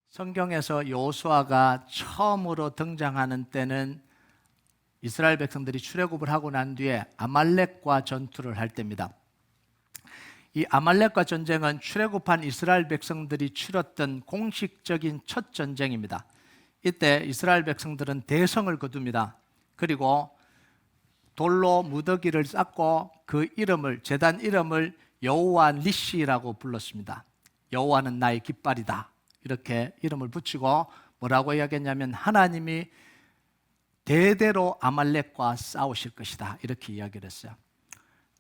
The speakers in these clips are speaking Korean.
성경에서 여호수아가 처음으로 등장하는 때는 이스라엘 백성들이 출애굽을 하고 난 뒤에 아말렉과 전투를 할 때입니다. 이 아말렉과 전쟁은 출애굽한 이스라엘 백성들이 치렀던 공식적인 첫 전쟁입니다. 이때 이스라엘 백성들은 대성을 거둡니다. 그리고 돌로 무더기를 쌓고 그 이름을, 제단 이름을 여호와 니시라고 불렀습니다. 여호와는 나의 깃발이다, 이렇게 이름을 붙이고 뭐라고 이야기했냐면 하나님이 대대로 아말렉과 싸우실 것이다, 이렇게 이야기를 했어요.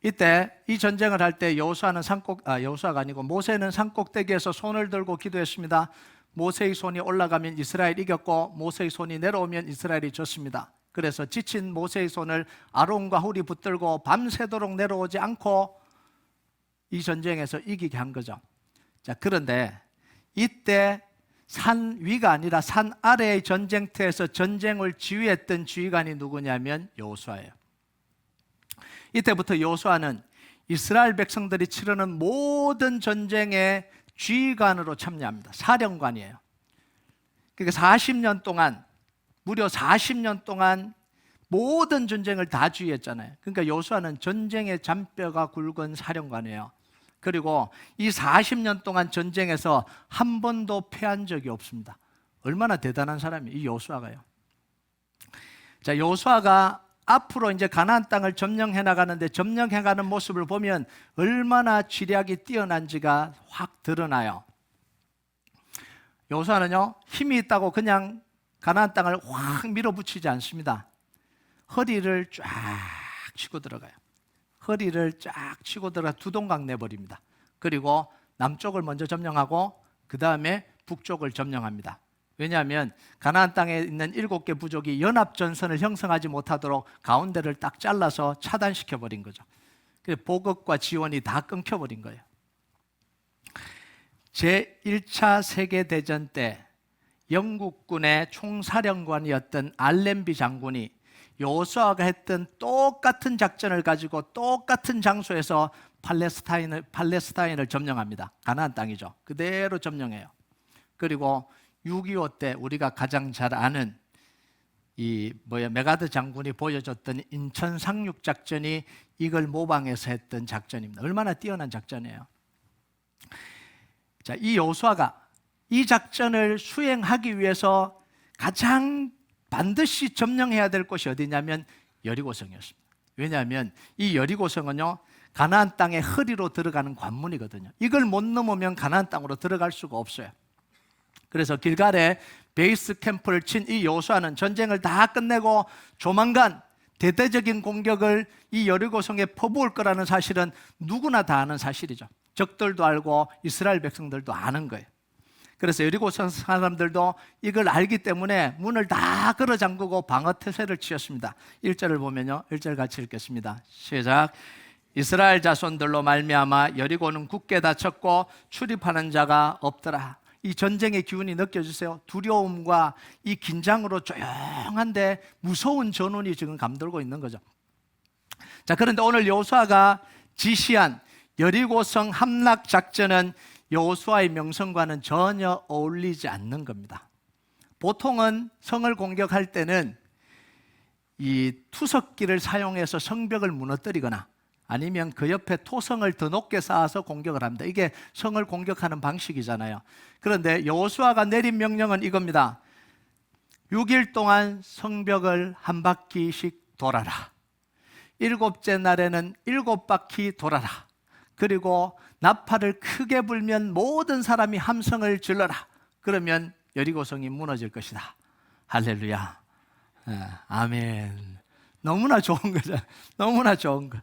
이때 이 전쟁을 할 때 여호수아가 아니고 모세는 산꼭대기에서 손을 들고 기도했습니다. 모세의 손이 올라가면 이스라엘이 이겼고 모세의 손이 내려오면 이스라엘이 졌습니다. 그래서 지친 모세의 손을 아론과 훌이 붙들고 밤새도록 내려오지 않고 이 전쟁에서 이기게 한 거죠. 자, 그런데 이때 산 위가 아니라 산 아래의 전쟁터에서 전쟁을 지휘했던 지휘관이 누구냐면 여호수아예요. 이때부터 여호수아는 이스라엘 백성들이 치르는 모든 전쟁의 지휘관으로 참여합니다. 사령관이에요. 그러니까 40년 동안, 무려 40년 동안 모든 전쟁을 다 지휘했잖아요. 그러니까 여호수아는 전쟁의 잔뼈가 굵은 사령관이에요. 그리고 이 40년 동안 전쟁에서 한 번도 패한 적이 없습니다. 얼마나 대단한 사람이에요, 이 여호수아가요. 자, 여호수아가 앞으로 이제 가나안 땅을 점령해 나가는데 점령해 가는 모습을 보면 얼마나 지략이 뛰어난지가 확 드러나요. 여호수아는요, 힘이 있다고 그냥 가나안 땅을 확 밀어붙이지 않습니다. 허리를 쫙 치고 들어가요. 허리를 쫙 치고 들어가 두 동강 내버립니다. 그리고 남쪽을 먼저 점령하고 그 다음에 북쪽을 점령합니다. 왜냐하면 가나안 땅에 있는 7개 부족이 연합전선을 형성하지 못하도록 가운데를 딱 잘라서 차단시켜버린 거죠. 그래서 보급과 지원이 다 끊겨버린 거예요. 제1차 세계대전 때 영국군의 총사령관이었던 알렌비 장군이 여호수아가 했던 똑같은 작전을 가지고 똑같은 장소에서 팔레스타인을 점령합니다. 가나안 땅이죠. 그대로 점령해요. 그리고 6.25 때 우리가 가장 잘 아는 메가드 장군이 보여줬던 인천 상륙 작전이 이걸 모방해서 했던 작전입니다. 얼마나 뛰어난 작전이에요. 자, 이 여호수아가 이 작전을 수행하기 위해서 가장 반드시 점령해야 될 곳이 어디냐면 여리고성이었습니다. 왜냐하면 이 여리고성은요, 가나안 땅의 허리로 들어가는 관문이거든요. 이걸 못 넘으면 가나안 땅으로 들어갈 수가 없어요. 그래서 길갈에 베이스 캠프를 친 이 여호수아는 전쟁을 다 끝내고 조만간 대대적인 공격을 이 여리고성에 퍼부을 거라는 사실은 누구나 다 아는 사실이죠. 적들도 알고 이스라엘 백성들도 아는 거예요. 그래서 여리고성 사람들도 이걸 알기 때문에 문을 다 걸어 잠그고 방어 태세를 취했습니다. 1절을 보면요, 1절 같이 읽겠습니다. 시작. 이스라엘 자손들로 말미암아 여리고는 굳게 닫혔고 출입하는 자가 없더라. 이 전쟁의 기운이 느껴지세요? 두려움과 이 긴장으로 조용한데 무서운 전운이 지금 감돌고 있는 거죠. 자, 그런데 오늘 여호수아가 지시한 여리고성 함락 작전은 여호수아의 명성과는 전혀 어울리지 않는 겁니다. 보통은 성을 공격할 때는 이 투석기를 사용해서 성벽을 무너뜨리거나 아니면 그 옆에 토성을 더 높게 쌓아서 공격을 합니다. 이게 성을 공격하는 방식이잖아요. 그런데 여호수아가 내린 명령은 이겁니다. 6일 동안 성벽을 한 바퀴씩 돌아라. 7째 날에는 7바퀴 돌아라. 그리고 나팔을 크게 불면 모든 사람이 함성을 질러라. 그러면 여리고성이 무너질 것이다. 할렐루야. 아멘. 너무나 좋은 거죠. 너무나 좋은 거.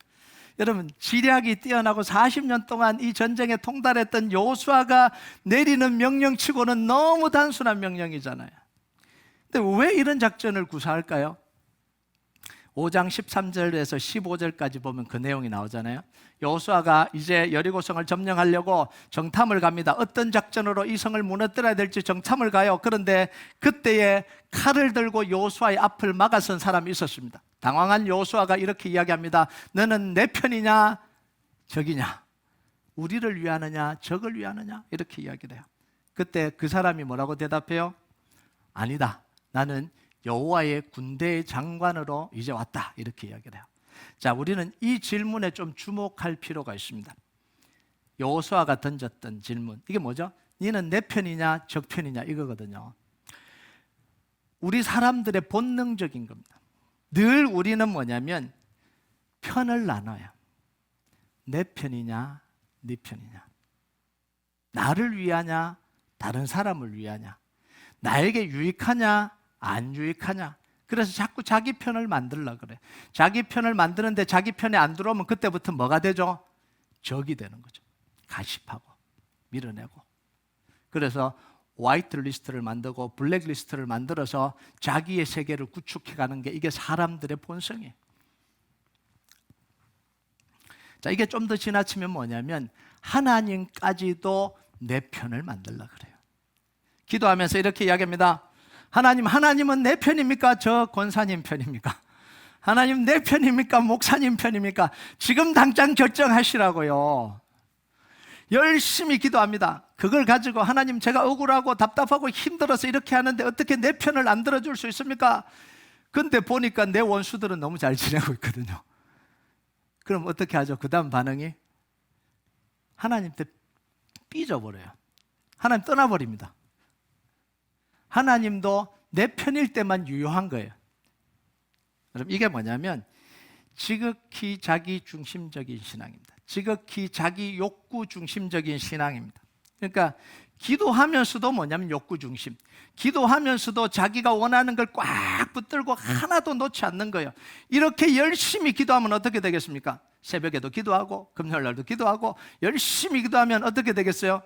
여러분, 지략이 뛰어나고 40년 동안 이 전쟁에 통달했던 여호수아가 내리는 명령치고는 너무 단순한 명령이잖아요. 근데 왜 이런 작전을 구사할까요? 5장 13절에서 15절까지 보면 그 내용이 나오잖아요. 여호수아가 이제 여리고성을 점령하려고 정탐을 갑니다. 어떤 작전으로 이 성을 무너뜨려야 될지 정탐을 가요. 그런데 그때에 칼을 들고 여호수아의 앞을 막아선 사람이 있었습니다. 당황한 여호수아가 이렇게 이야기합니다. 너는 내 편이냐 적이냐? 우리를 위하느냐 적을 위하느냐? 이렇게 이야기를 해요. 그때 그 사람이 뭐라고 대답해요? 아니다. 나는 여호와의 군대의 장관으로 이제 왔다. 이렇게 이야기를 해요. 자, 우리는 이 질문에 좀 주목할 필요가 있습니다. 여호수아가 던졌던 질문. 이게 뭐죠? 너는 내 편이냐 적 편이냐 이거거든요. 우리 사람들의 본능적인 겁니다. 늘 우리는 뭐냐면 편을 나눠요. 내 편이냐 네 편이냐. 나를 위하냐 다른 사람을 위하냐. 나에게 유익하냐 안 유익하냐. 그래서 자꾸 자기 편을 만들려고 그래. 자기 편을 만드는데 자기 편에 안 들어오면 그때부터 뭐가 되죠? 적이 되는 거죠. 가십하고 밀어내고. 그래서 화이트 리스트를 만들고 블랙 리스트를 만들어서 자기의 세계를 구축해가는 게 이게 사람들의 본성이에요. 자, 이게 좀 더 지나치면 뭐냐면 하나님까지도 내 편을 만들려고 그래요. 기도하면서 이렇게 이야기합니다. 하나님은 내 편입니까? 저 권사님 편입니까? 하나님 내 편입니까? 목사님 편입니까? 지금 당장 결정하시라고요. 열심히 기도합니다. 그걸 가지고 하나님 제가 억울하고 답답하고 힘들어서 이렇게 하는데 어떻게 내 편을 안 들어줄 수 있습니까? 근데 보니까 내 원수들은 너무 잘 지내고 있거든요. 그럼 어떻게 하죠? 그 다음 반응이 하나님한테 삐져버려요. 하나님 떠나버립니다. 하나님도 내 편일 때만 유효한 거예요. 여러분 이게 뭐냐면 지극히 자기 중심적인 신앙입니다. 지극히 자기 욕구 중심적인 신앙입니다. 그러니까 기도하면서도 뭐냐면 욕구 중심. 기도하면서도 자기가 원하는 걸 꽉 붙들고 하나도 놓지 않는 거예요. 이렇게 열심히 기도하면 어떻게 되겠습니까? 새벽에도 기도하고 금요일 날도 기도하고 열심히 기도하면 어떻게 되겠어요?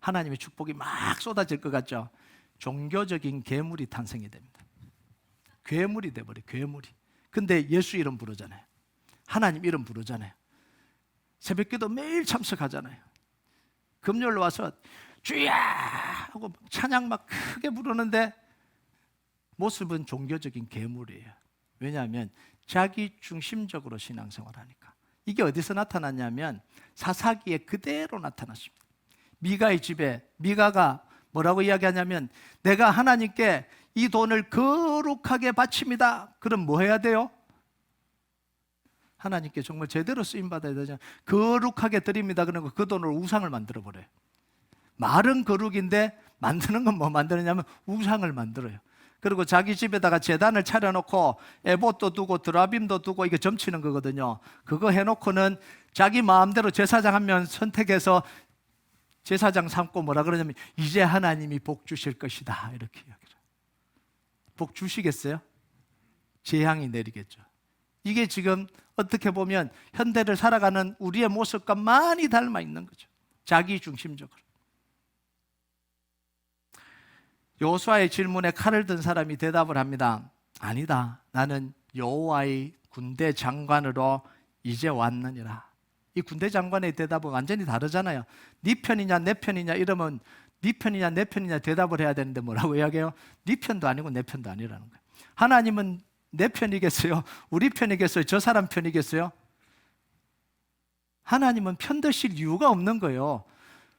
하나님의 축복이 막 쏟아질 것 같죠? 종교적인 괴물이 탄생이 됩니다. 괴물이 돼버려요. 괴물이. 근데 예수 이름 부르잖아요. 하나님 이름 부르잖아요. 새벽기도 매일 참석하잖아요. 금요일 와서 주야 하고 찬양 막 크게 부르는데 모습은 종교적인 괴물이에요. 왜냐하면 자기 중심적으로 신앙생활하니까. 이게 어디서 나타났냐면 사사기에 그대로 나타났습니다. 미가의 집에 미가가 뭐라고 이야기하냐면 내가 하나님께 이 돈을 거룩하게 바칩니다. 그럼 뭐 해야 돼요? 하나님께 정말 제대로 쓰임받아야 되잖아요. 거룩하게 드립니다. 그러면 그 돈으로 우상을 만들어버려요. 말은 거룩인데 만드는 건 뭐 만드느냐면 우상을 만들어요. 그리고 자기 집에다가 제단을 차려놓고 에봇도 두고 드라빔도 두고 이게 점치는 거거든요. 그거 해놓고는 자기 마음대로 제사장 한 명 선택해서 제사장 삼고 뭐라 그러냐면 이제 하나님이 복 주실 것이다 이렇게 이야기를. 복 주시겠어요? 재앙이 내리겠죠. 이게 지금 어떻게 보면 현대를 살아가는 우리의 모습과 많이 닮아 있는 거죠. 자기 중심적으로. 여호수아의 질문에 칼을 든 사람이 대답을 합니다. 아니다. 나는 여호와의 군대 장관으로 이제 왔느니라. 이 군대 장관의 대답은 완전히 다르잖아요. 네 편이냐 내 편이냐 이러면 네 편이냐 내 편이냐 대답을 해야 되는데 뭐라고 이야기해요? 네 편도 아니고 내 편도 아니라는 거예요. 하나님은 내 편이겠어요? 우리 편이겠어요? 저 사람 편이겠어요? 하나님은 편 드실 이유가 없는 거예요.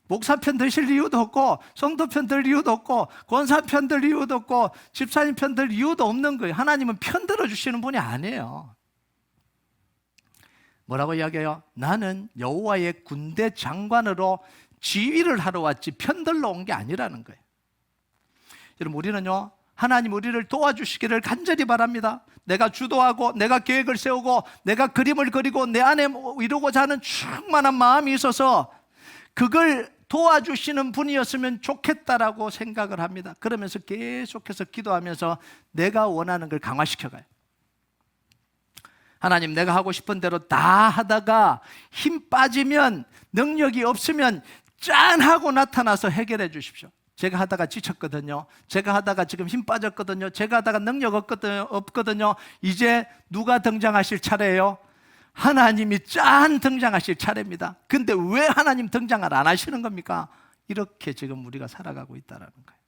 목사 편 드실 이유도 없고 성도 편 들 이유도 없고 권사 편 들 이유도 없고 집사님 편 들 이유도 없는 거예요. 하나님은 편 들어주시는 분이 아니에요. 뭐라고 이야기해요? 나는 여호와의 군대 장관으로 지휘를 하러 왔지 편들러 온 게 아니라는 거예요. 여러분 우리는요 하나님 우리를 도와주시기를 간절히 바랍니다. 내가 주도하고 내가 계획을 세우고 내가 그림을 그리고 내 안에 이루고자 하는 충만한 마음이 있어서 그걸 도와주시는 분이었으면 좋겠다라고 생각을 합니다. 그러면서 계속해서 기도하면서 내가 원하는 걸 강화시켜가요. 하나님 내가 하고 싶은 대로 다 하다가 힘 빠지면 능력이 없으면 짠 하고 나타나서 해결해 주십시오. 제가 하다가 지쳤거든요. 제가 하다가 지금 힘 빠졌거든요. 제가 하다가 능력 없거든요. 이제 누가 등장하실 차례예요? 하나님이 짠 등장하실 차례입니다. 근데 왜 하나님 등장을 안 하시는 겁니까? 이렇게 지금 우리가 살아가고 있다는 거예요.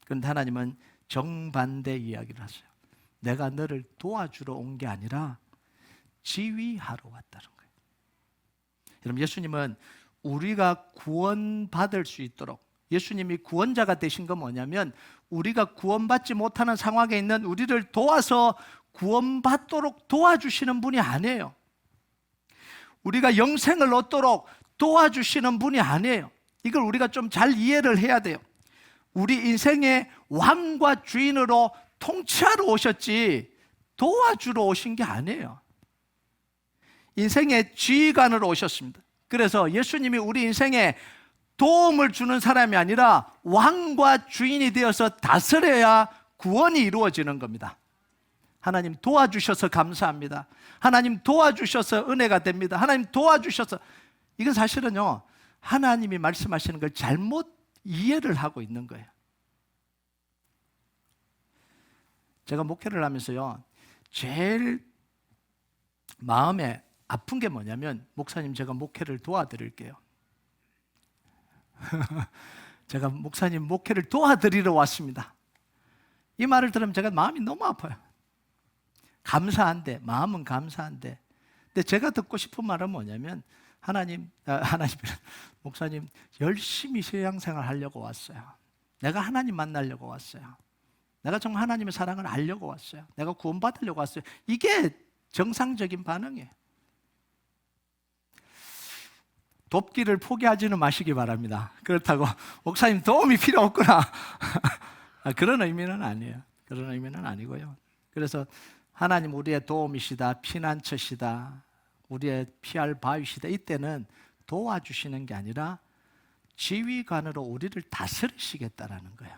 그런데 하나님은 정반대 이야기를 하세요. 내가 너를 도와주러 온 게 아니라 지휘하러 왔다는 거예요. 여러분 예수님은 우리가 구원받을 수 있도록, 예수님이 구원자가 되신 건 뭐냐면 우리가 구원받지 못하는 상황에 있는 우리를 도와서 구원받도록 도와주시는 분이 아니에요. 우리가 영생을 얻도록 도와주시는 분이 아니에요. 이걸 우리가 좀 잘 이해를 해야 돼요. 우리 인생의 왕과 주인으로 통치하러 오셨지 도와주러 오신 게 아니에요. 인생의 지휘관으로 오셨습니다. 그래서 예수님이 우리 인생에 도움을 주는 사람이 아니라 왕과 주인이 되어서 다스려야 구원이 이루어지는 겁니다. 하나님 도와주셔서 감사합니다. 하나님 도와주셔서 은혜가 됩니다. 하나님 도와주셔서, 이건 사실은요, 하나님이 말씀하시는 걸 잘못 이해를 하고 있는 거예요. 제가 목회를 하면서요, 제일 마음에 아픈 게 뭐냐면, 목사님 제가 목회를 도와드릴게요. 제가 목사님 목회를 도와드리러 왔습니다. 이 말을 들으면 제가 마음이 너무 아파요. 감사한데, 마음은 감사한데, 근데 제가 듣고 싶은 말은 뭐냐면, 하나님, 목사님 열심히 신앙생활 하려고 왔어요. 내가 하나님 만나려고 왔어요. 내가 정말 하나님의 사랑을 알려고 왔어요. 내가 구원받으려고 왔어요. 이게 정상적인 반응이에요. 돕기를 포기하지는 마시기 바랍니다. 그렇다고 목사님 도움이 필요 없구나 그런 의미는 아니에요. 그런 의미는 아니고요. 그래서 하나님 우리의 도움이시다, 피난처시다, 우리의 피할 바위시다, 이때는 도와주시는 게 아니라 지휘관으로 우리를 다스리시겠다라는 거예요.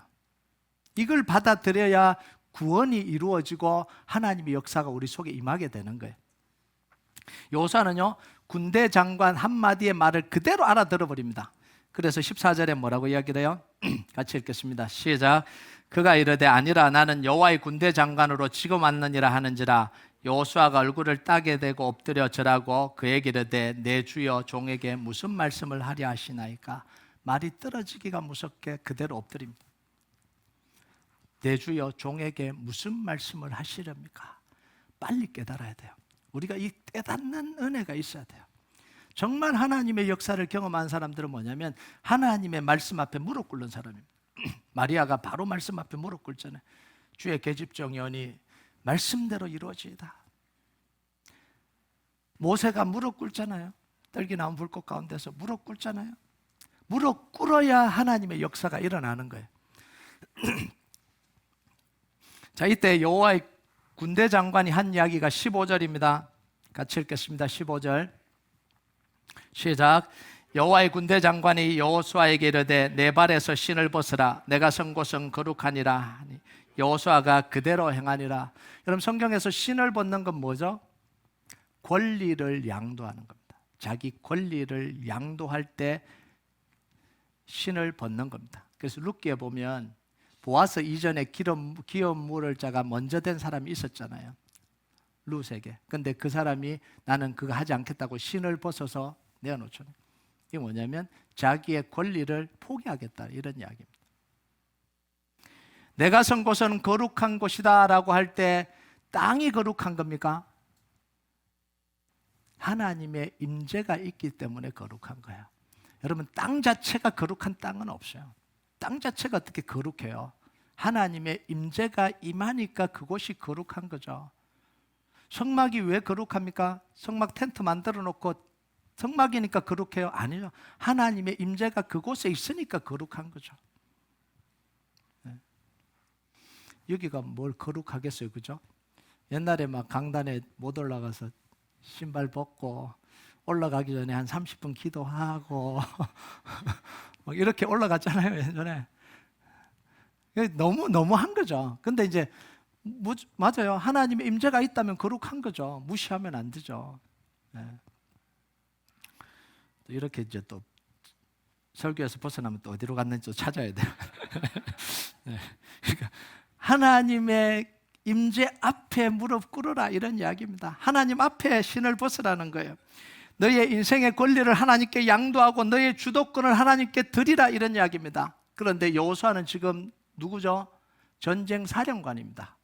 이걸 받아들여야 구원이 이루어지고 하나님의 역사가 우리 속에 임하게 되는 거예요. 요사는요, 군대 장관 한마디의 말을 그대로 알아들어 버립니다. 그래서 14절에 뭐라고 이야기를 해요? 같이 읽겠습니다. 시작. 그가 이르되 아니라 나는 여호와의 군대 장관으로 지금 왔느니라 하는지라. 여호수아가 얼굴을 따게 되고 엎드려 절하고 그에게 이르되 내 주여 종에게 무슨 말씀을 하려 하시나이까. 말이 떨어지기가 무섭게 그대로 엎드립니다. 내 주여 종에게 무슨 말씀을 하시렵니까? 빨리 깨달아야 돼요. 우리가 이 깨닫는 은혜가 있어야 돼요. 정말 하나님의 역사를 경험한 사람들은 뭐냐면 하나님의 말씀 앞에 무릎 꿇는 사람입니다. 마리아가 바로 말씀 앞에 무릎 꿇잖아요. 주의 계집종이오니 말씀대로 이루어지이다. 모세가 무릎 꿇잖아요. 떨기 나온 불꽃 가운데서 무릎 꿇잖아요. 무릎 꿇어야 하나님의 역사가 일어나는 거예요. 자, 이때 여호와의 군대 장관이 한 이야기가 15절입니다. 같이 읽겠습니다. 15절 시작. 여호와의 군대 장관이 여호수아에게 이르되 내 발에서 신을 벗으라. 내가 선 곳은 거룩하니라 하니 여호수아가 그대로 행하니라. 여러분, 성경에서 신을 벗는 건 뭐죠? 권리를 양도하는 겁니다. 자기 권리를 양도할 때 신을 벗는 겁니다. 그래서 룻기에 보면 보아스 이전에 기업 물을 자가 먼저 된 사람이 있었잖아요. 룻에게. 근데 그 사람이 나는 그거 하지 않겠다고 신을 벗어서 내어놓잖아요. 이게 뭐냐면 자기의 권리를 포기하겠다, 이런 이야기입니다. 내가 선 곳은 거룩한 곳이다 라고 할 때 땅이 거룩한 겁니까? 하나님의 임재가 있기 때문에 거룩한 거예요. 여러분, 땅 자체가 거룩한 땅은 없어요. 땅 자체가 어떻게 거룩해요? 하나님의 임재가 임하니까 그곳이 거룩한 거죠. 성막이 왜 거룩합니까? 성막 텐트 만들어 놓고 성막이니까 거룩해요? 아니요. 하나님의 임재가 그곳에 있으니까 거룩한 거죠. 네. 여기가 뭘 거룩하겠어요, 그죠? 옛날에 막 강단에 못 올라가서 신발 벗고 올라가기 전에 한 30분 기도하고 막 이렇게 올라갔잖아요, 예전에. 너무 한 거죠. 근데 이제 맞아요. 하나님의 임재가 있다면 거룩한 거죠. 무시하면 안 되죠. 네. 이렇게 이제 또 설교에서 벗어나면 또 어디로 갔는지 또 찾아야 돼요. 네. 그러니까 하나님의 임재 앞에 무릎 꿇으라, 이런 이야기입니다. 하나님 앞에 신을 벗으라는 거예요. 너의 인생의 권리를 하나님께 양도하고 너의 주도권을 하나님께 드리라, 이런 이야기입니다. 그런데 여호수아는 지금 누구죠? 전쟁 사령관입니다.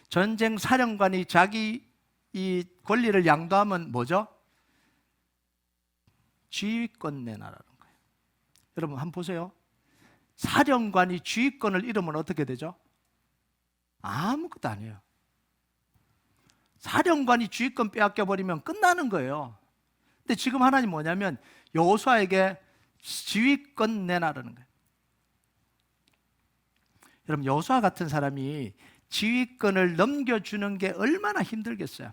전쟁 사령관이 자기 이 권리를 양도하면 뭐죠? 지휘권 내놔라는 거예요. 여러분 한번 보세요. 사령관이 지휘권을 잃으면 어떻게 되죠? 아무것도 아니에요. 사령관이 지휘권 빼앗겨 버리면 끝나는 거예요. 근데 지금 하나님 뭐냐면 여호수아에게 지휘권 내놔라는 거예요. 여러분 여호수아 같은 사람이 지휘권을 넘겨주는 게 얼마나 힘들겠어요.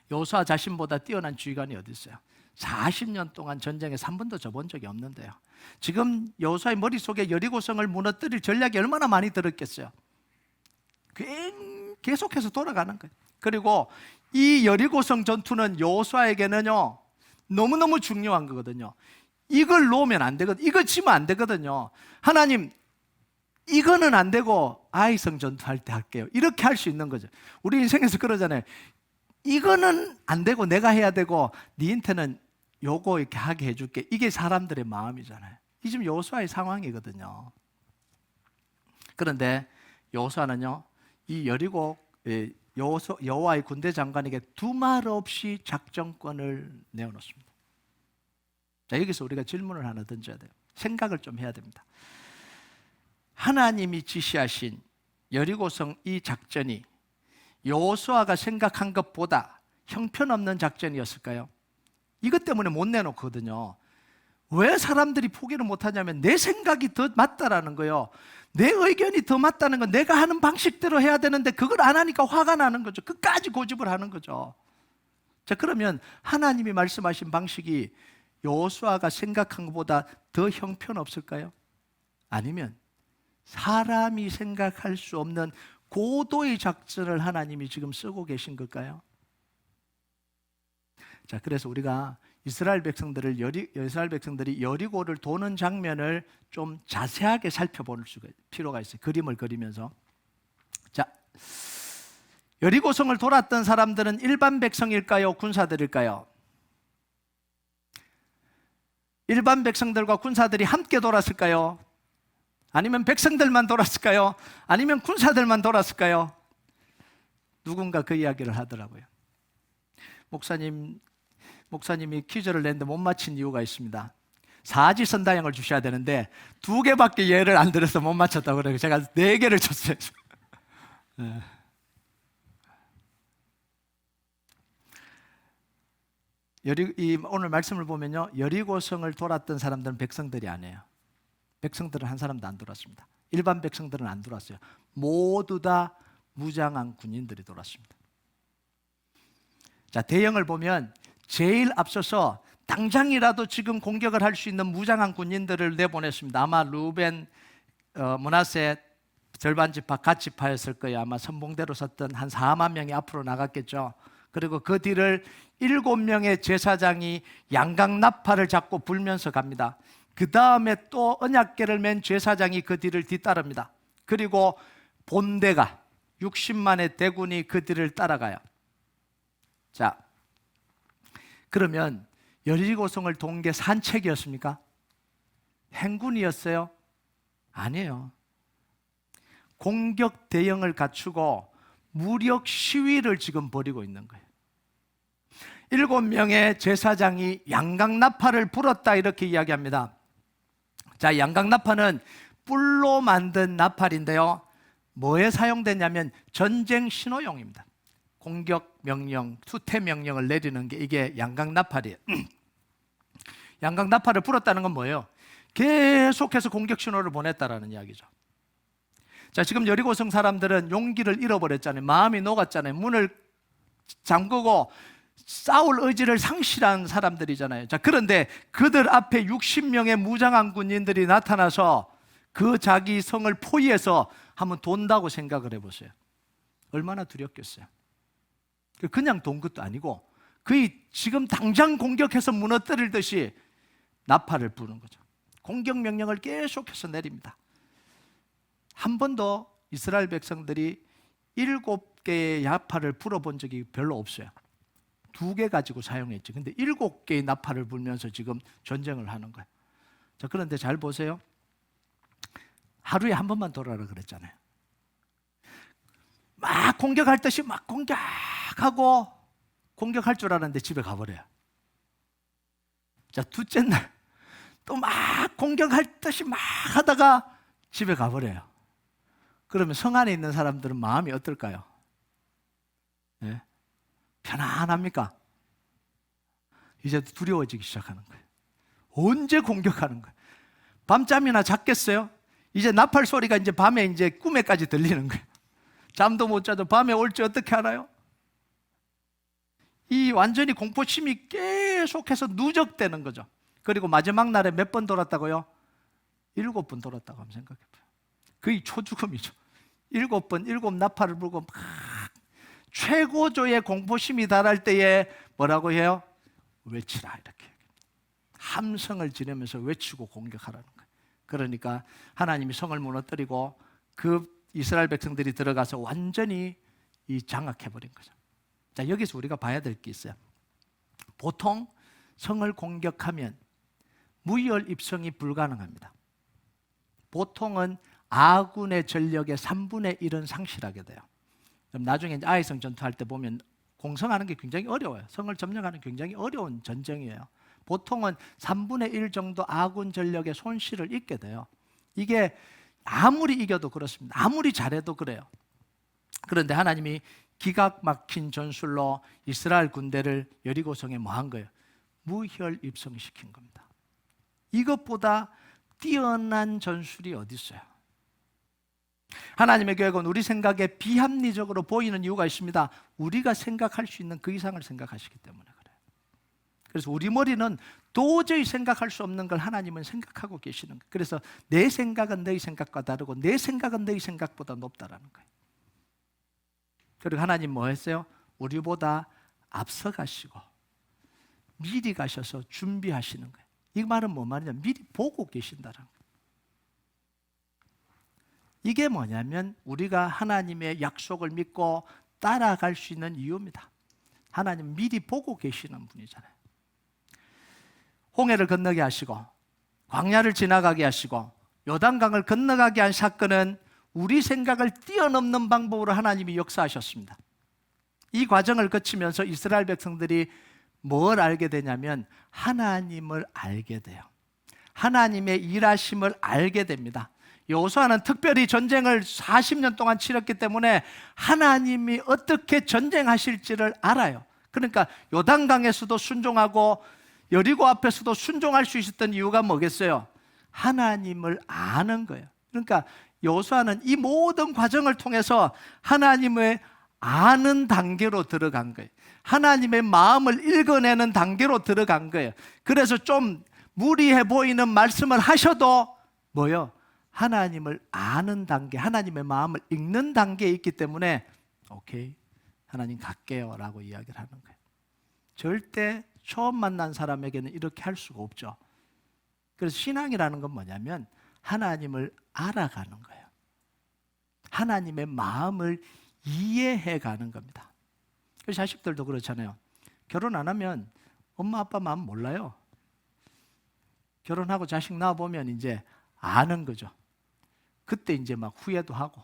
여호수아 자신보다 뛰어난 지휘관이 어디 있어요? 40년 동안 전쟁에서 한 번도 져본 적이 없는데요. 지금 여호수아의 머릿속에 여리고성을 무너뜨릴 전략이 얼마나 많이 들었겠어요. 계속해서 돌아가는 거예요. 그리고 이 여리고성 전투는 여호수아에게는요 너무너무 중요한 거거든요. 이걸 놓으면 안 되거든요. 이거 지면 안 되거든요. 하나님 이거는 안 되고 아이성 전투할 때 할게요. 이렇게 할 수 있는 거죠. 우리 인생에서 그러잖아요. 이거는 안 되고 내가 해야 되고 니한테는 요거 이렇게 하게 해줄게. 이게 사람들의 마음이잖아요. 이 지금 여호수아의 상황이거든요. 그런데 여호수아는요 이 여리고 여호와의 군대 장관에게 두말 없이 작전권을 내어놓습니다. 자, 여기서 우리가 질문을 하나 던져야 돼요. 생각을 좀 해야 됩니다. 하나님이 지시하신 여리고성 이 작전이 여호수아가 생각한 것보다 형편없는 작전이었을까요? 이것 때문에 못 내놓거든요. 왜 사람들이 포기를 못하냐면 내 생각이 더 맞다라는 거예요. 내 의견이 더 맞다는 건 내가 하는 방식대로 해야 되는데 그걸 안 하니까 화가 나는 거죠. 끝까지 고집을 하는 거죠. 자, 그러면 하나님이 말씀하신 방식이 여호수아가 생각한 것보다 더 형편없을까요? 아니면 사람이 생각할 수 없는 고도의 작전을 하나님이 지금 쓰고 계신 걸까요? 자, 그래서 우리가 이스라엘 백성들이 여리고를 도는 장면을 좀 자세하게 살펴볼 필요가 있어요. 그림을 그리면서. 자, 여리고성을 돌았던 사람들은 일반 백성일까요? 군사들일까요? 일반 백성들과 군사들이 함께 돌았을까요? 아니면 백성들만 돌았을까요? 아니면 군사들만 돌았을까요? 누군가 그 이야기를 하더라고요. 목사님이 퀴즈를 냈는데 못 맞힌 이유가 있습니다. 사지선다형을 주셔야 되는데 2개밖에 예를 안 들어서 못 맞췄다고 그래요. 제가 4개를 줬어요. 오늘 말씀을 보면요, 여리고성을 돌았던 사람들은 백성들이 아니에요. 백성들은 한 사람도 안 돌았습니다. 일반 백성들은 안 돌았어요. 모두 다 무장한 군인들이 돌았습니다. 자, 대형을 보면 제일 앞서서 당장이라도 지금 공격을 할 수 있는 무장한 군인들을 내보냈습니다. 아마 루벤, 므낫세 절반 지파, 갓 지파였을 거예요. 아마 선봉대로 섰던 한 4만 명이 앞으로 나갔겠죠. 그리고 그 뒤를 7명의 제사장이 양강나팔을 잡고 불면서 갑니다. 그 다음에 또 언약궤를 맨 제사장이 그 뒤를 뒤따릅니다. 그리고 본대가 60만의 대군이 그 뒤를 따라가요. 자, 그러면 여리고성을 돈 게 산책이었습니까? 행군이었어요? 아니에요. 공격 대형을 갖추고 무력 시위를 지금 벌이고 있는 거예요. 7명의 제사장이 양강나팔을 불었다 이렇게 이야기합니다. 자, 양강나팔은 뿔로 만든 나팔인데요, 뭐에 사용되냐면 전쟁 신호용입니다. 공격 명령, 투퇴 명령을 내리는 게 이게 양강나팔이에요. 양강나팔을 불었다는 건 뭐예요? 계속해서 공격 신호를 보냈다라는 이야기죠. 자, 지금 여리고성 사람들은 용기를 잃어버렸잖아요. 마음이 녹았잖아요. 문을 잠그고 싸울 의지를 상실한 사람들이잖아요. 자, 그런데 그들 앞에 60명의 무장한 군인들이 나타나서 그 자기 성을 포위해서 한번 돈다고 생각을 해보세요. 얼마나 두렵겠어요. 그냥 돈 것도 아니고 거의 지금 당장 공격해서 무너뜨릴 듯이 나팔을 부는 거죠. 공격 명령을 계속해서 내립니다. 한 번도 이스라엘 백성들이 7개의 나팔을 불어본 적이 별로 없어요. 2개 가지고 사용했지. 근데 7개의 나팔을 불면서 지금 전쟁을 하는 거예요. 자, 그런데 잘 보세요. 하루에 한 번만 돌아라 그랬잖아요. 막 공격할 듯이 막 공격하고 공격할 줄 알았는데 집에 가버려요. 자, 둘째 날 또 막 공격할 듯이 막 하다가 집에 가버려요. 그러면 성 안에 있는 사람들은 마음이 어떨까요? 네? 편안합니까? 이제 두려워지기 시작하는 거예요. 언제 공격하는 거예요? 밤잠이나 잤겠어요? 이제 나팔 소리가 이제 밤에 이제 꿈에까지 들리는 거예요. 잠도 못 자도 밤에 올지 어떻게 알아요? 이 완전히 공포심이 계속해서 누적되는 거죠. 그리고 마지막 날에 몇 번 돌았다고요? 7번 돌았다고 한번 생각해봐요. 거의 초죽음이죠. 7번, 7나팔을 불고 막 최고조의 공포심이 달할 때에 뭐라고 해요? 외치라, 이렇게 함성을 지르면서 외치고 공격하라는 거예요. 그러니까 하나님이 성을 무너뜨리고 그 이스라엘 백성들이 들어가서 완전히 장악해버린 거죠. 자, 여기서 우리가 봐야 될 게 있어요. 보통 성을 공격하면 무혈 입성이 불가능합니다. 보통은 아군의 전력의 3분의 1은 상실하게 돼요. 그럼 나중에 이제 아이성 전투할 때 보면 공성하는 게 굉장히 어려워요. 성을 점령하는 굉장히 어려운 전쟁이에요. 보통은 3분의 1 정도 아군 전력의 손실을 입게 돼요. 이게 아무리 이겨도 그렇습니다. 아무리 잘해도 그래요. 그런데 하나님이 기가 막힌 전술로 이스라엘 군대를 여리고성에 뭐한 거예요? 무혈 입성시킨 겁니다. 이것보다 뛰어난 전술이 어디 있어요? 하나님의 계획은 우리 생각에 비합리적으로 보이는 이유가 있습니다. 우리가 생각할 수 있는 그 이상을 생각하시기 때문에 그래요. 그래서 우리 머리는 도저히 생각할 수 없는 걸 하나님은 생각하고 계시는 거예요. 그래서 내 생각은 너희 생각과 다르고 내 생각은 너희 생각보다 높다라는 거예요. 그리고 하나님 뭐 했어요? 우리보다 앞서가시고 미리 가셔서 준비하시는 거예요. 이 말은 뭐 말이냐? 미리 보고 계신다는 거예요. 이게 뭐냐면 우리가 하나님의 약속을 믿고 따라갈 수 있는 이유입니다. 하나님 미리 보고 계시는 분이잖아요. 홍해를 건너게 하시고 광야를 지나가게 하시고 요단강을 건너가게 한 사건은 우리 생각을 뛰어넘는 방법으로 하나님이 역사하셨습니다. 이 과정을 거치면서 이스라엘 백성들이 뭘 알게 되냐면 하나님을 알게 돼요. 하나님의 일하심을 알게 됩니다. 여호수아는 특별히 전쟁을 40년 동안 치렀기 때문에 하나님이 어떻게 전쟁하실지를 알아요. 그러니까 요단강에서도 순종하고 여리고 앞에서도 순종할 수 있었던 이유가 뭐겠어요? 하나님을 아는 거예요. 그러니까 여호수아는 이 모든 과정을 통해서 하나님을 아는 단계로 들어간 거예요. 하나님의 마음을 읽어내는 단계로 들어간 거예요. 그래서 좀 무리해 보이는 말씀을 하셔도 뭐요? 하나님을 아는 단계, 하나님의 마음을 읽는 단계에 있기 때문에 오케이, 하나님 갈게요 라고 이야기를 하는 거예요. 절대 처음 만난 사람에게는 이렇게 할 수가 없죠. 그래서 신앙이라는 건 뭐냐면 하나님을 알아가는 거예요. 하나님의 마음을 이해해가는 겁니다. 자식들도 그렇잖아요. 결혼 안 하면 엄마 아빠 마음 몰라요. 결혼하고 자식 낳아보면 이제 아는 거죠. 그때 이제 막 후회도 하고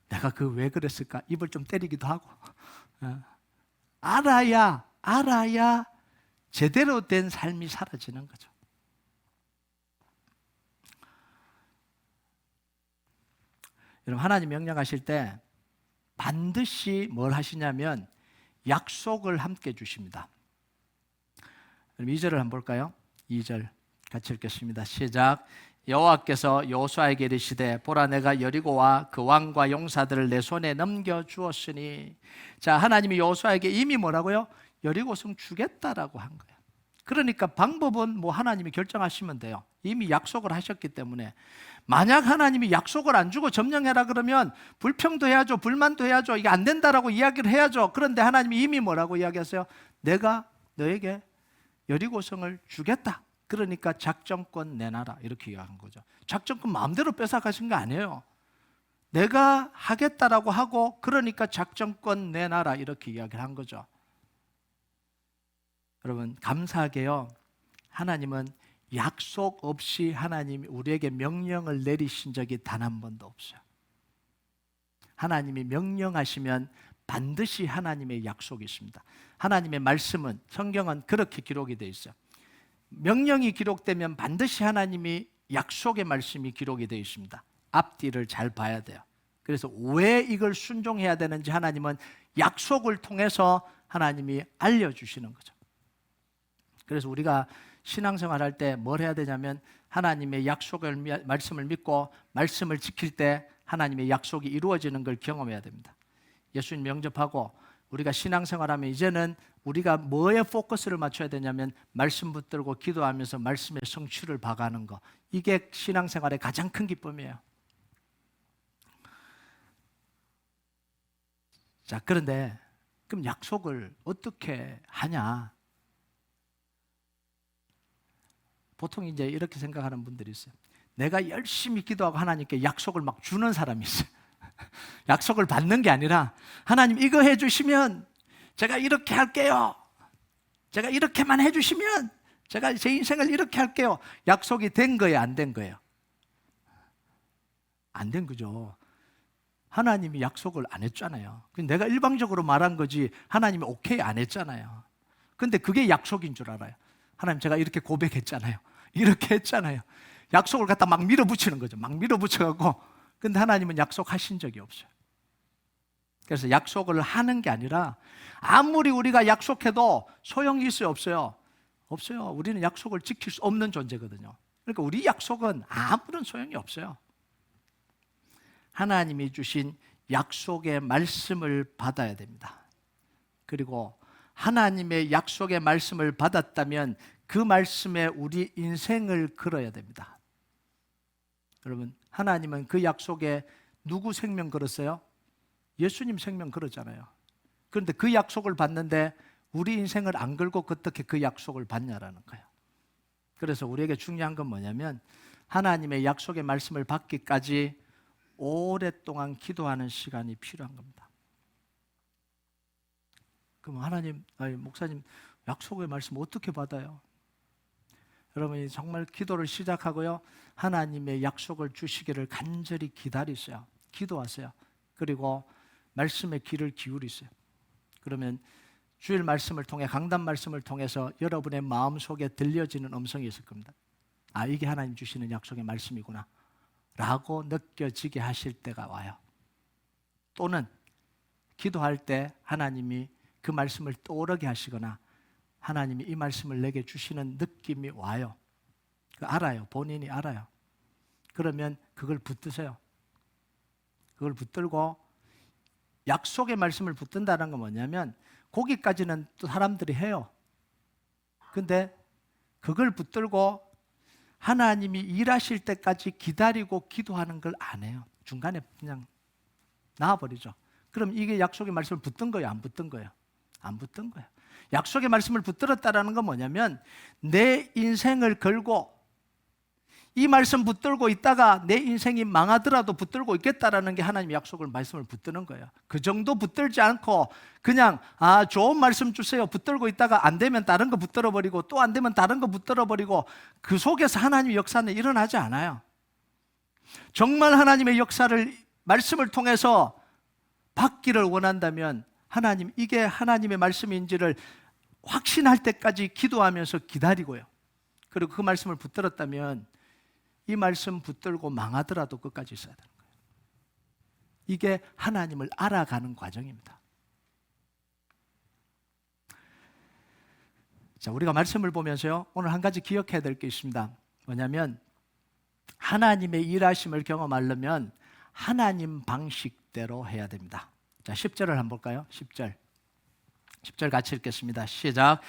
내가 그 왜 그랬을까 입을 좀 때리기도 하고 알아야 제대로 된 삶이 사라지는 거죠. 여러분, 하나님 명령하실 때 반드시 뭘 하시냐면 약속을 함께 주십니다. 그럼 2절을 한번 볼까요? 2절 같이 읽겠습니다. 시작. 여호와께서 여호수아에게 이르시되 보라 내가 여리고와 그 왕과 용사들을 내 손에 넘겨 주었으니. 자, 하나님이 여호수아에게 이미 뭐라고요? 여리고성 주겠다라고 한 거예요. 그러니까 방법은 뭐 하나님이 결정하시면 돼요. 이미 약속을 하셨기 때문에. 만약 하나님이 약속을 안 주고 점령해라 그러면 불평도 해야죠, 불만도 해야죠, 이게 안 된다라고 이야기를 해야죠. 그런데 하나님이 이미 뭐라고 이야기하세요? 내가 너에게 여리고성을 주겠다. 그러니까 작전권 내놔라 이렇게 이야기한 거죠. 작전권 마음대로 뺏어가신 거 아니에요. 내가 하겠다라고 하고 그러니까 작전권 내놔라 이렇게 이야기를 한 거죠. 여러분, 감사하게요, 하나님은 약속 없이 하나님이 우리에게 명령을 내리신 적이 단 한 번도 없어요. 하나님이 명령하시면 반드시 하나님의 약속이 있습니다. 하나님의 말씀은, 성경은 그렇게 기록이 되어 있어요. 명령이 기록되면 반드시 하나님이 약속의 말씀이 기록이 되어 있습니다. 앞뒤를 잘 봐야 돼요. 그래서 왜 이걸 순종해야 되는지 하나님은 약속을 통해서 하나님이 알려주시는 거죠. 그래서 우리가 신앙생활 할 때 뭘 해야 되냐면 하나님의 약속을 말씀을 믿고 말씀을 지킬 때 하나님의 약속이 이루어지는 걸 경험해야 됩니다. 예수님 영접하고 우리가 신앙생활하면 이제는 우리가 뭐에 포커스를 맞춰야 되냐면 말씀 붙들고 기도하면서 말씀의 성취를 봐가는 거. 이게 신앙생활의 가장 큰 기쁨이에요. 자, 그런데 그럼 약속을 어떻게 하냐? 보통 이제 이렇게 생각하는 분들이 있어요. 내가 열심히 기도하고 하나님께 약속을 막 주는 사람이 있어요. 약속을 받는 게 아니라 하나님 이거 해주시면 제가 이렇게 할게요. 제가 이렇게만 해주시면 제가 제 인생을 이렇게 할게요. 약속이 된 거예요, 안 된 거예요? 안 된 거죠. 하나님이 약속을 안 했잖아요. 내가 일방적으로 말한 거지 하나님이 오케이 안 했잖아요. 근데 그게 약속인 줄 알아요. 하나님 제가 이렇게 고백했잖아요. 이렇게 했잖아요. 약속을 갖다 막 밀어붙이는 거죠. 막 밀어붙여갖고 근데 하나님은 약속하신 적이 없어요. 그래서 약속을 하는 게 아니라 아무리 우리가 약속해도 소용이 있어요, 없어요? 없어요. 우리는 약속을 지킬 수 없는 존재거든요. 그러니까 우리 약속은 아무런 소용이 없어요. 하나님이 주신 약속의 말씀을 받아야 됩니다. 그리고 하나님의 약속의 말씀을 받았다면 그 말씀에 우리 인생을 걸어야 됩니다. 여러분, 하나님은 그 약속에 누구 생명 걸었어요? 예수님 생명 걸었잖아요. 그런데 그 약속을 받는데 우리 인생을 안 걸고 어떻게 그 약속을 받냐라는 거예요. 그래서 우리에게 중요한 건 뭐냐면 하나님의 약속의 말씀을 받기까지 오랫동안 기도하는 시간이 필요한 겁니다. 그럼 하나님, 목사님 약속의 말씀 어떻게 받아요? 여러분이 정말 기도를 시작하고요, 하나님의 약속을 주시기를 간절히 기다리세요. 기도하세요. 그리고 말씀의 귀를 기울이세요. 그러면 주일 말씀을 통해, 강단 말씀을 통해서 여러분의 마음속에 들려지는 음성이 있을 겁니다. 아, 이게 하나님 주시는 약속의 말씀이구나 라고 느껴지게 하실 때가 와요. 또는 기도할 때 하나님이 그 말씀을 떠오르게 하시거나 하나님이 이 말씀을 내게 주시는 느낌이 와요. 알아요. 본인이 알아요. 그러면 그걸 붙드세요. 그걸 붙들고, 약속의 말씀을 붙든다는 건 뭐냐면 거기까지는 또 사람들이 해요. 근데 그걸 붙들고 하나님이 일하실 때까지 기다리고 기도하는 걸 안 해요. 중간에 그냥 나와버리죠. 그럼 이게 약속의 말씀을 붙든 거예요? 안 붙든 거예요? 안 붙든 거예요. 약속의 말씀을 붙들었다는 건 뭐냐면 내 인생을 걸고 이 말씀 붙들고 있다가 내 인생이 망하더라도 붙들고 있겠다라는 게 하나님의 약속을 말씀을 붙드는 거예요. 그 정도 붙들지 않고 그냥 좋은 말씀 주세요 붙들고 있다가 안 되면 다른 거 붙들어 버리고 또 안 되면 다른 거 붙들어 버리고 그 속에서 하나님의 역사는 일어나지 않아요. 정말 하나님의 역사를 말씀을 통해서 받기를 원한다면 하나님, 이게 하나님의 말씀인지를 확신할 때까지 기도하면서 기다리고요. 그리고 그 말씀을 붙들었다면 이 말씀 붙들고 망하더라도 끝까지 있어야 되는 거예요. 이게 하나님을 알아가는 과정입니다. 자, 우리가 말씀을 보면서요, 오늘 한 가지 기억해야 될 게 있습니다. 뭐냐면 하나님의 일하심을 경험하려면 하나님 방식대로 해야 됩니다. 자, 10절을 한번 볼까요? 10절 같이 읽겠습니다. 시작.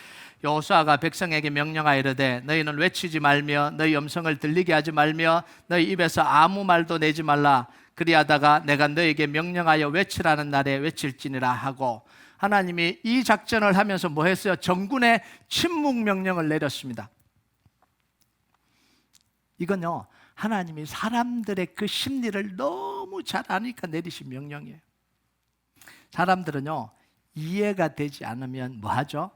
여호수아가 백성에게 명령하여 이르되 너희는 외치지 말며 너희 음성을 들리게 하지 말며 너희 입에서 아무 말도 내지 말라. 그리하다가 내가 너희에게 명령하여 외치라는 날에 외칠지니라 하고, 하나님이 이 작전을 하면서 뭐 했어요? 전군의 침묵 명령을 내렸습니다. 이건요, 하나님이 사람들의 그 심리를 너무 잘 아니까 내리신 명령이에요. 사람들은요, 이해가 되지 않으면 뭐 하죠?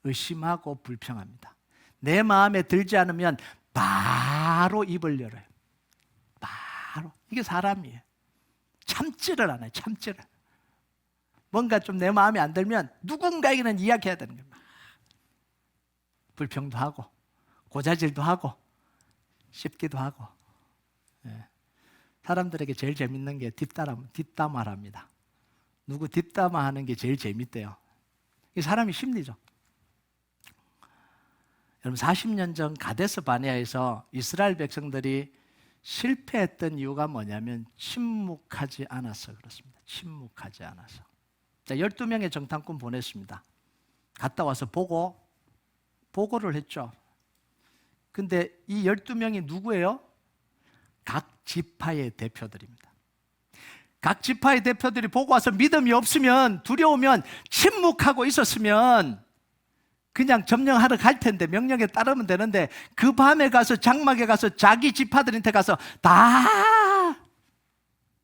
의심하고 불평합니다. 내 마음에 들지 않으면 바로 입을 열어요. 바로. 이게 사람이에요. 참지를 않아요. 참지를. 뭔가 좀 내 마음에 안 들면 누군가에게는 이야기해야 되는 거예요. 불평도 하고 고자질도 하고 씹기도 하고. 사람들에게 제일 재밌는 게 뒷담화랍니다. 누구 뒷담화하는 게 제일 재밌대요. 이 사람이 심리죠. 여러분 40년 전 가데스 바네아에서 이스라엘 백성들이 실패했던 이유가 뭐냐면 침묵하지 않아서 그렇습니다. 침묵하지 않아서. 자, 12명의 정탐꾼 보냈습니다. 갔다 와서 보고를 했죠. 근데 이 12명이 누구예요? 각 지파의 대표들입니다. 각 지파의 대표들이 보고 와서 믿음이 없으면, 두려우면, 침묵하고 있었으면 그냥 점령하러 갈 텐데, 명령에 따르면 되는데, 그 밤에 가서 장막에 가서 자기 지파들한테 가서 다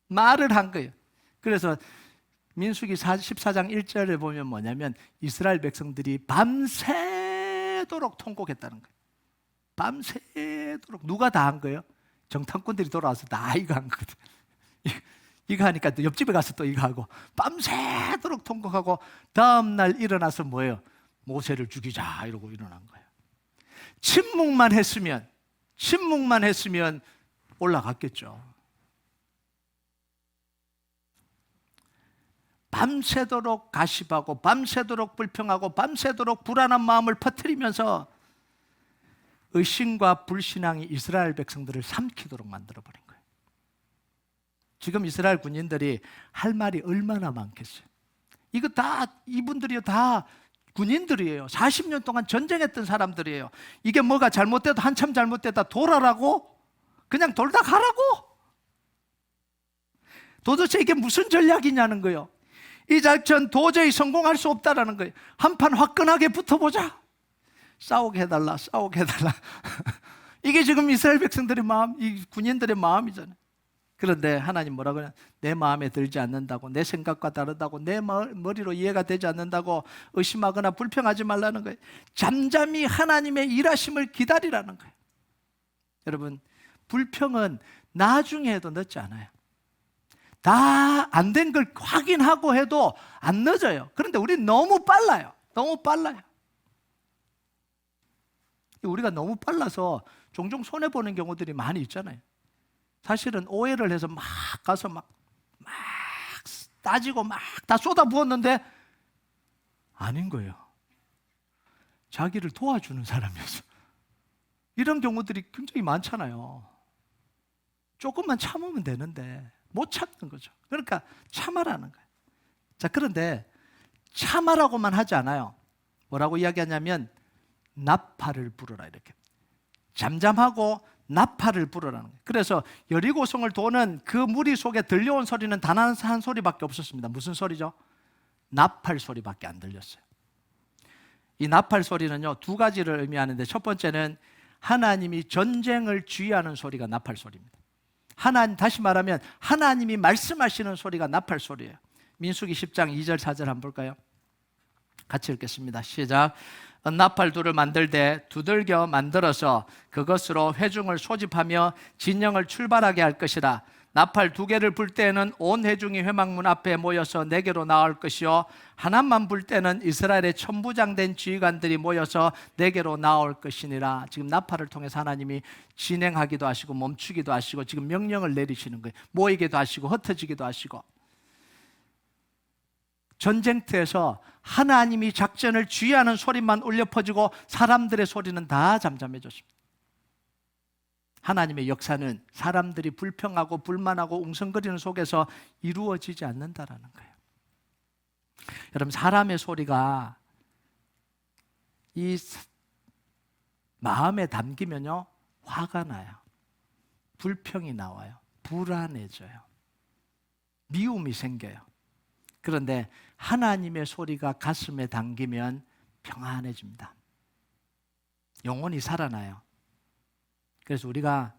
말을 한 거예요. 그래서 민수기 14장 1절에 보면 뭐냐면 이스라엘 백성들이 밤새도록 통곡했다는 거예요. 밤새도록. 누가 다 한 거예요? 정탐꾼들이 돌아와서 다 이거 한 거거든. 이거 하니까 또 옆집에 가서 또 이거 하고 밤새도록 통곡하고 다음날 일어나서 뭐예요? 모세를 죽이자 이러고 일어난 거예요. 침묵만 했으면 올라갔겠죠. 밤새도록 가십하고 밤새도록 불평하고 밤새도록 불안한 마음을 퍼뜨리면서 의심과 불신앙이 이스라엘 백성들을 삼키도록 만들어버린 거예요. 지금 이스라엘 군인들이 할 말이 얼마나 많겠어요. 이거 다 이분들이요, 다 군인들이에요. 40년 동안 전쟁했던 사람들이에요. 이게 뭐가 잘못돼도 한참 잘못되다 돌아라고? 그냥 돌다 가라고? 도대체 이게 무슨 전략이냐는 거예요. 이 작전 도저히 성공할 수 없다라는 거예요. 한판 화끈하게 붙어보자. 싸우게 해달라. 이게 지금 이스라엘 백성들의 마음, 이 군인들의 마음이잖아요. 그런데 하나님 뭐라고 하냐? 내 마음에 들지 않는다고, 내 생각과 다르다고, 내 머리로 이해가 되지 않는다고 의심하거나 불평하지 말라는 거예요. 잠잠히 하나님의 일하심을 기다리라는 거예요. 여러분, 불평은 나중에 해도 늦지 않아요. 다 안 된 걸 확인하고 해도 안 늦어요. 그런데 우리는 너무 빨라요. 우리가 너무 빨라서 종종 손해보는 경우들이 많이 있잖아요. 사실은 오해를 해서 막 가서 막 따지고 막 다 쏟아부었는데 아닌 거예요. 자기를 도와주는 사람이었어. 이런 경우들이 굉장히 많잖아요. 조금만 참으면 되는데 못 참는 거죠. 그러니까 참아라는 거예요. 자, 그런데 참아라고만 하지 않아요. 뭐라고 이야기하냐면 나팔을 불어라, 이렇게. 잠잠하고 나팔을 불어라는 거예요. 그래서 여리고성을 도는 그 무리 속에 들려온 소리는 단 한 소리밖에 없었습니다. 무슨 소리죠? 나팔 소리밖에 안 들렸어요. 이 나팔 소리는요, 두 가지를 의미하는데, 첫 번째는 하나님이 전쟁을 주의하는 소리가 나팔 소리입니다. 다시 말하면 하나님이 말씀하시는 소리가 나팔 소리예요. 민수기 10장 2절 4절 한번 볼까요? 같이 읽겠습니다. 시작. 나팔 둘을 만들되 두들겨 만들어서 그것으로 회중을 소집하며 진영을 출발하게 할 것이라. 나팔 두 개를 불 때에는 온 회중이 회막문 앞에 모여서 내게로 나올 것이요, 하나만 불 때는 이스라엘의 천부장된 지휘관들이 모여서 내게로 나올 것이니라. 지금 나팔을 통해서 하나님이 진행하기도 하시고 멈추기도 하시고 지금 명령을 내리시는 거예요. 모이기도 하시고 흩어지기도 하시고. 전쟁터에서 하나님이 작전을 주의하는 소리만 울려 퍼지고 사람들의 소리는 다 잠잠해졌습니다. 하나님의 역사는 사람들이 불평하고 불만하고 웅성거리는 속에서 이루어지지 않는다라는 거예요. 여러분, 사람의 소리가 이 마음에 담기면요, 화가 나요. 불평이 나와요. 불안해져요. 미움이 생겨요. 그런데 하나님의 소리가 가슴에 담기면 평안해집니다. 영혼이 살아나요. 그래서 우리가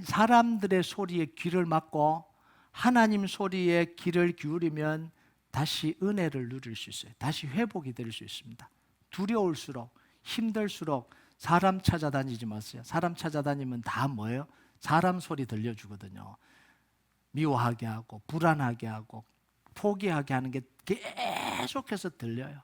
사람들의 소리에 귀를 막고 하나님 소리에 귀를 기울이면 다시 은혜를 누릴 수 있어요. 다시 회복이 될 수 있습니다. 두려울수록, 힘들수록 사람 찾아다니지 마세요. 사람 찾아다니면 다 뭐예요? 사람 소리 들려주거든요. 미워하게 하고 불안하게 하고 포기하게 하는 게 계속해서 들려요.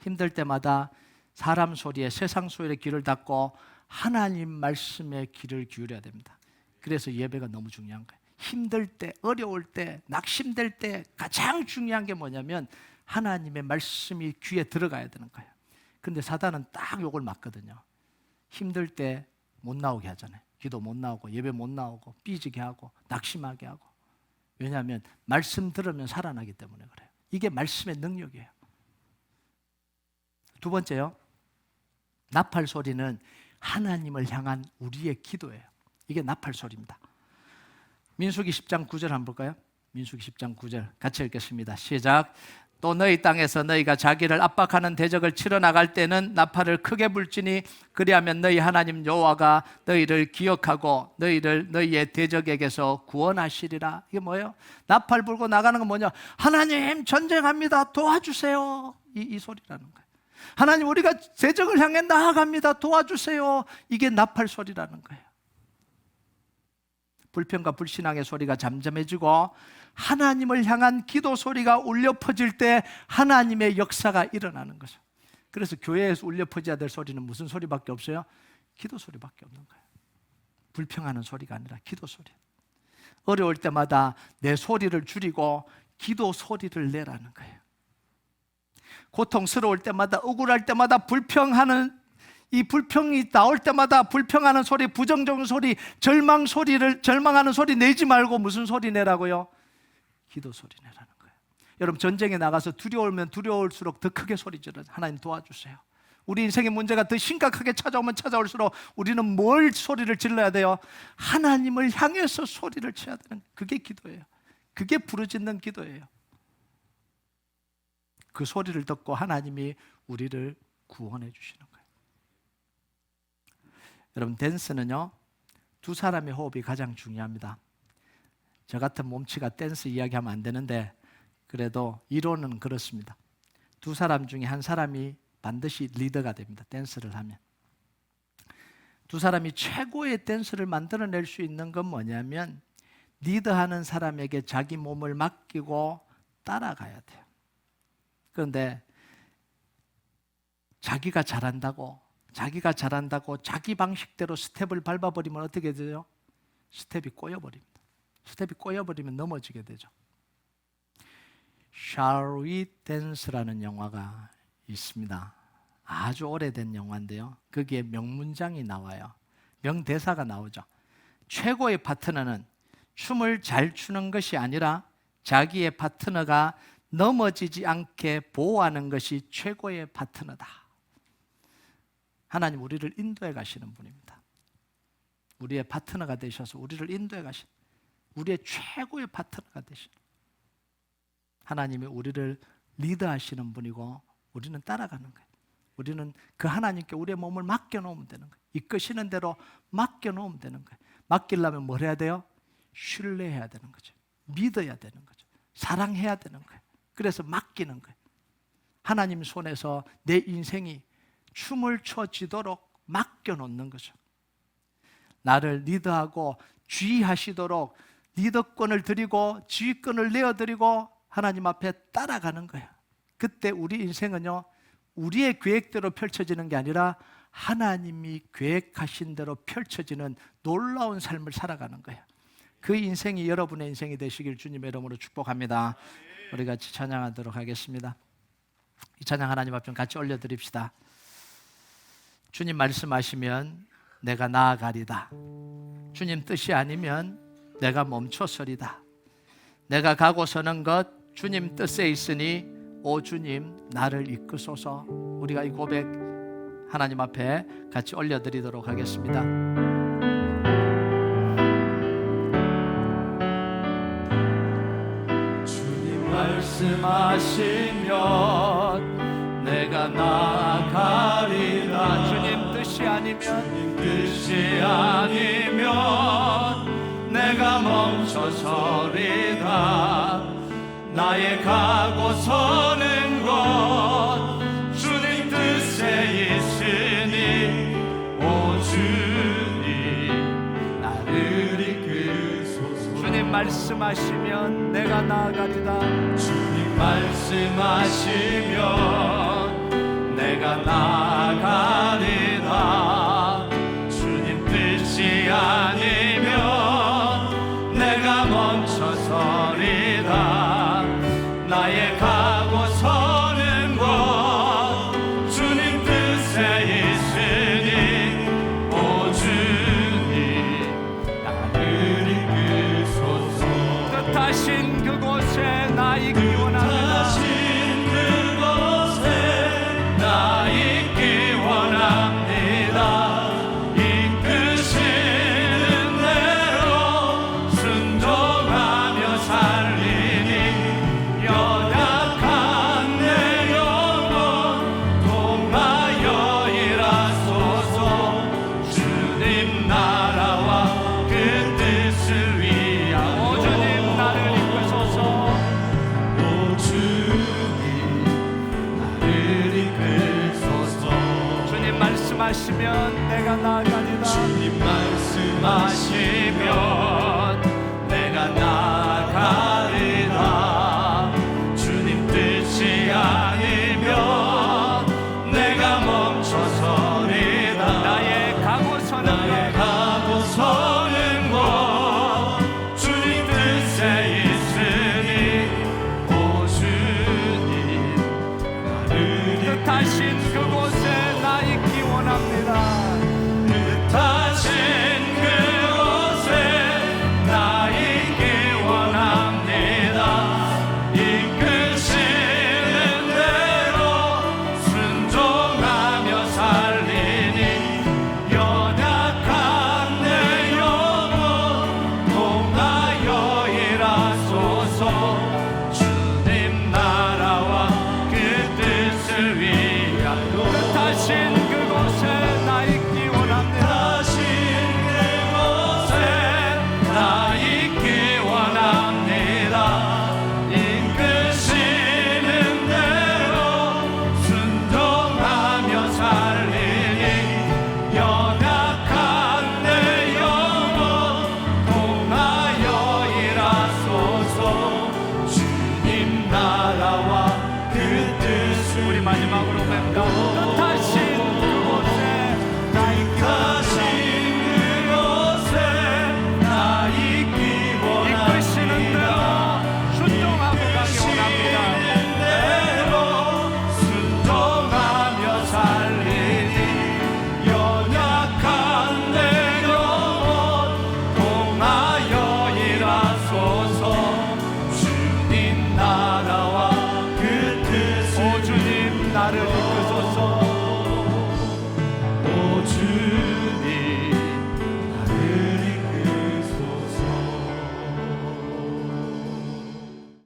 힘들 때마다 사람 소리에, 세상 소리에 귀를 닫고 하나님 말씀에 귀를 기울여야 됩니다. 그래서 예배가 너무 중요한 거예요. 힘들 때, 어려울 때, 낙심될 때 가장 중요한 게 뭐냐면 하나님의 말씀이 귀에 들어가야 되는 거예요. 근데 사단은 딱 요걸 막거든요. 힘들 때 못 나오게 하잖아요. 기도 못 나오고, 예배 못 나오고, 삐지게 하고, 낙심하게 하고. 왜냐하면 말씀 들으면 살아나기 때문에 그래요. 이게 말씀의 능력이에요. 두 번째요, 나팔 소리는 하나님을 향한 우리의 기도예요. 이게 나팔 소리입니다. 민수기 10장 9절 한번 볼까요? 민수기 10장 9절 같이 읽겠습니다. 시작. 또 너희 땅에서 너희가 자기를 압박하는 대적을 치러 나갈 때는 나팔을 크게 불지니 그리하면 너희 하나님 여호와가 너희를 기억하고 너희를 너희의 대적에게서 구원하시리라. 이게 뭐예요? 나팔 불고 나가는 건 뭐냐? 하나님 전쟁합니다, 도와주세요. 이 소리라는 거예요. 하나님 우리가 대적을 향해 나아갑니다, 도와주세요. 이게 나팔 소리라는 거예요. 불평과 불신앙의 소리가 잠잠해지고 하나님을 향한 기도 소리가 울려 퍼질 때 하나님의 역사가 일어나는 거죠. 그래서 교회에서 울려 퍼져야 될 소리는 무슨 소리밖에 없어요? 기도 소리밖에 없는 거예요. 불평하는 소리가 아니라 기도 소리. 어려울 때마다 내 소리를 줄이고 기도 소리를 내라는 거예요. 고통스러울 때마다, 억울할 때마다 불평하는, 이 불평이 나올 때마다 불평하는 소리, 부정적인 소리, 절망하는 소리 내지 말고 무슨 소리 내라고요? 기도 소리 내라는 거예요. 여러분, 전쟁에 나가서 두려우면 두려울수록 더 크게 소리 질러. 하나님 도와주세요. 우리 인생의 문제가 더 심각하게 찾아오면 찾아올수록 우리는 뭘 소리를 질러야 돼요? 하나님을 향해서 소리를 쳐야 되는, 그게 기도예요. 그게 부르짖는 기도예요. 그 소리를 듣고 하나님이 우리를 구원해 주시는 거예요. 여러분, 댄스는요, 두 사람의 호흡이 가장 중요합니다. 저 같은 몸치가 댄스 이야기하면 안 되는데 그래도 이론은 그렇습니다. 두 사람 중에 한 사람이 반드시 리더가 됩니다. 댄스를 하면. 두 사람이 최고의 댄스를 만들어낼 수 있는 건 뭐냐면 리더하는 사람에게 자기 몸을 맡기고 따라가야 돼요. 그런데 자기가 잘한다고 자기 방식대로 스텝을 밟아버리면 어떻게 돼요? 스텝이 꼬여버립니다. 스텝이 꼬여버리면 넘어지게 되죠. Shall We Dance라는 영화가 있습니다. 아주 오래된 영화인데요, 거기에 명문장이 나와요. 명대사가 나오죠. 최고의 파트너는 춤을 잘 추는 것이 아니라 자기의 파트너가 넘어지지 않게 보호하는 것이 최고의 파트너다. 하나님 우리를 인도해 가시는 분입니다. 우리의 파트너가 되셔서 우리를 인도해 가시는, 우리의 최고의 파트너가 되시는, 하나님이 우리를 리드하시는 분이고 우리는 따라가는 거예요. 우리는 그 하나님께 우리의 몸을 맡겨놓으면 되는 거예요. 이끄시는 대로 맡겨놓으면 되는 거예요. 맡기려면 뭘 해야 돼요? 신뢰해야 되는 거죠. 믿어야 되는 거죠. 사랑해야 되는 거예요. 그래서 맡기는 거예요. 하나님 손에서 내 인생이 춤을 춰지도록 맡겨놓는 거죠. 나를 리드하고 주의하시도록 리더권을 드리고 지휘권을 내어드리고 하나님 앞에 따라가는 거예요. 그때 우리 인생은요, 우리의 계획대로 펼쳐지는 게 아니라 하나님이 계획하신 대로 펼쳐지는 놀라운 삶을 살아가는 거예요. 그 인생이 여러분의 인생이 되시길 주님의 이름으로 축복합니다. 우리 같이 찬양하도록 하겠습니다. 이 찬양 하나님 앞에 같이 올려드립시다. 주님 말씀하시면 내가 나아가리다. 주님 뜻이 아니면 내가 멈춰서리다. 내가 가고 서는 것 주님 뜻에 있으니 오 주님 나를 이끄소서. 우리가 이 고백 하나님 앞에 같이 올려드리도록 하겠습니다. 주님 말씀하시면 내가 나아가리라. 주님 뜻이 아니면 내가 멈춰서리다. 나의 가고 서는 것 주님 뜻에 있으니 오 주님 나를 이끄소서. 주님 말씀하시면 내가 나아가리다. 주님 말씀하시면 내가 나아가리다. 나가리라. 주님 뜻이 아니면 내가 멈춰서리라. 나의 가고 서는 곳 주님 뜻에 있으니 오 주님 나를 이끄소서. 뜻하신 그곳에 나 있기 원합니다. 말씀하시면 내가 나아가리라. 주님 말씀하시면 내가 나아가리라. 주님 뜻이 아니면 내가 멈춰서리라. 나의 가고 서는 곳 주님 뜻에 있으니 오 주님 나를 뜻하신 그곳에 나 있기 원합니다. 뜻하신 그곳에 나 있기 원합니다. 이끄시는 대로 순종하며 살리니 연약한 내 영혼 통하여 일하소서. 주님 나라와 그 뜻을 위하여 뜻하신 그곳에 나 있기 원합니다. 그곳에 나 있기 원합니다. 이끄시는 대로 순종하며 살리니 연약한 내 영혼 통하여 일하소서. 주님 나라와 그 뜻을 우리 마지막으로 뵙다. 뜻하신 그곳에 나 있기 원합니다. 이끄시는 대로 순종하고 가기 원합니다. 순종하며 살리니 연약한 내 영혼 통하여 일하소서. 주님 나라와 그 뜻을 오 주님 나를 이끄소서. 오 주